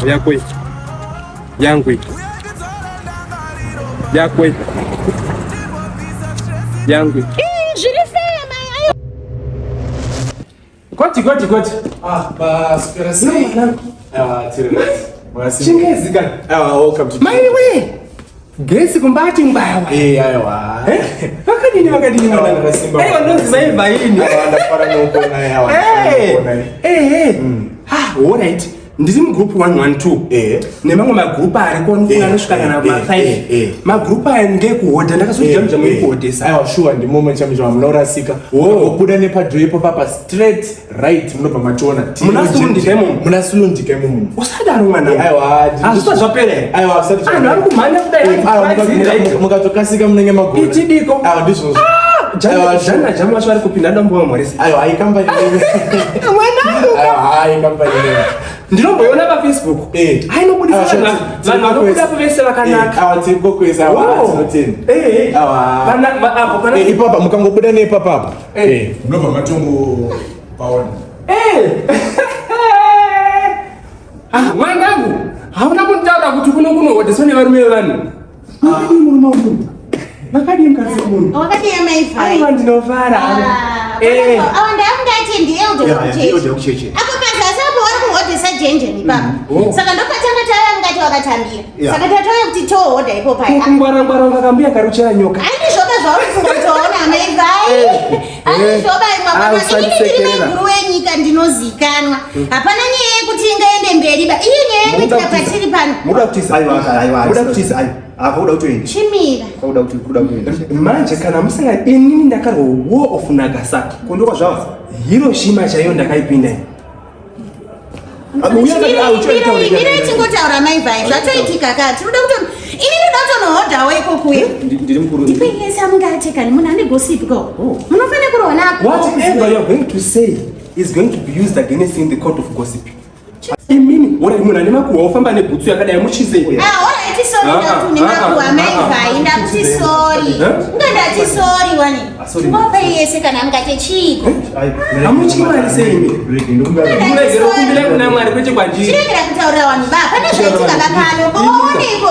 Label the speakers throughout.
Speaker 1: Yakwe. Yangwe. Yakwe. Yangwe. Goti.
Speaker 2: Bas, perasi.
Speaker 1: Chingezi kan.
Speaker 2: Welcome to.
Speaker 1: Maiwe. Gesi kumbati mbawa.
Speaker 2: Aiwa.
Speaker 1: Wakadini mwana
Speaker 2: Simba.
Speaker 1: Ndozi maiva yini.
Speaker 2: Ndafara noko na yawa.
Speaker 1: Alright. Ndiri mu group 112. Nemamwe ma group ari konfuna nosvikana na ma 5. Ma group ari ngekuhodha ndakazojamja muri kuhodhesa.
Speaker 2: Aiwa sure ndi moment chamizwa munorasika. Kubuda nepadro ipo papa straight right munobva machona. Munasulundike mumu.
Speaker 1: Usadaro mwana.
Speaker 2: Aiwa.
Speaker 1: Azviswa zvapere.
Speaker 2: Aiwa usati.
Speaker 1: Anhu ari kumhanya kudai.
Speaker 2: Mukatokasika munenge magona.
Speaker 1: Ichidiko.
Speaker 2: Aiwa ndizvo.
Speaker 1: Jana jamu ashwari kupinda dombo moresi.
Speaker 2: Aiwa ai company name.
Speaker 1: Mwanangu.
Speaker 2: Aiwa ai company name.
Speaker 1: Ndinomboiona pa Facebook. Ainobudisa vanhu vanobuda pavese vakanaka.
Speaker 2: Awa dziriko kweza tinotenda. Awa.
Speaker 1: Vana apo kana
Speaker 2: ipapa mukangobuda nepapa. Munobva matongo paona.
Speaker 1: Mwanangu, hauna kutaura kuti kunohodheswa nevarume vanhu. Makadii munhu maungu. Makadii mukadzi munhu.
Speaker 3: Wakati yamaivai.
Speaker 1: Aiwa ndinovara.
Speaker 3: Awa ndamungati ndiye ucheche. Jenjeni baba. Saka ndopatanga taya ngati wakatambira. Saka tatauya kuti tohodha ipo paya.
Speaker 1: Kungwara ngakambia karuchera nyoka.
Speaker 3: Ani zvoba zvauri kutoona maivai. Ani zvoba imwe ndiri meguru wenyika ndinozikanwa. Hapana nyaya yekuti ingaende mberi ba. Iyo nyaya yekuti kapatiri pano.
Speaker 1: Muda kutisa aiwa. Muda kutisa aiwa. Apa uda kutoenda.
Speaker 3: Chimira.
Speaker 1: Uda kutoenda. Manje kana musanga inini ndakarwa war of Nagasaki. Kundokwa zvavo. Hiroshima chaiyo ndakaipinda.
Speaker 3: Mira tingotaura maivai zvatoitika kati unoda kuti ini ndoda kutonohodhawo ikokuya
Speaker 1: ndiri mukuru
Speaker 3: ndipengesa mungati kani munhu ane gossip ko munofanira kuroona
Speaker 1: whatever you're going to say is going to be used against you in the court of gossip. Imini ora munhu ane makuhwa ofamba nebhutsu yakadai muchize.
Speaker 3: Alright sorry ndatu nemakuhwa maivai ndakuti sorry ngandati sorry wani ngoba yese kana mungati chiko
Speaker 1: amuchimari sei ndingero kumbira kuna mwari kwete kwanjiri
Speaker 3: chiregera kutaura vanhu baba pane zvaitika bakano boone iko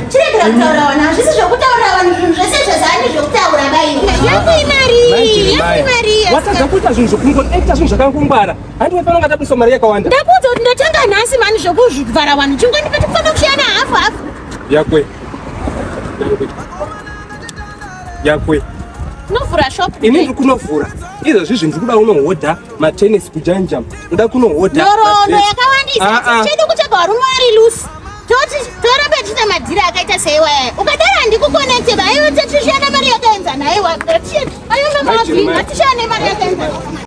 Speaker 3: chiregera kutaura vanhu hazvisi zvokutaura vanhu zvinhu zvese zvazani zvokutaura bairi yakimari
Speaker 1: watadza kuita zvinhu zvokungoekta zvinhu zvakangongwara handifana kunga tabudisa mari yakawanda
Speaker 3: ndakuudza kuti ndatanga nhasi mani zvokuzvivhara vanhu chingondipeti kufanira kushiyana hafu yakwe novhura shop
Speaker 1: ini ndiri kunovhura izvozvi ndiri kuda unohodha matennis kujanjam ndoda kunohodha
Speaker 3: nhoroondo yakawandisa chedu kutsvaga varume vari lusi toramba tiita madhiri akaita seiwaya ukadaro handikukonekte vaiwo tatishiyana mari yakaenzana aiwa ayonga mavhi ngatishiyane mari yakaenzana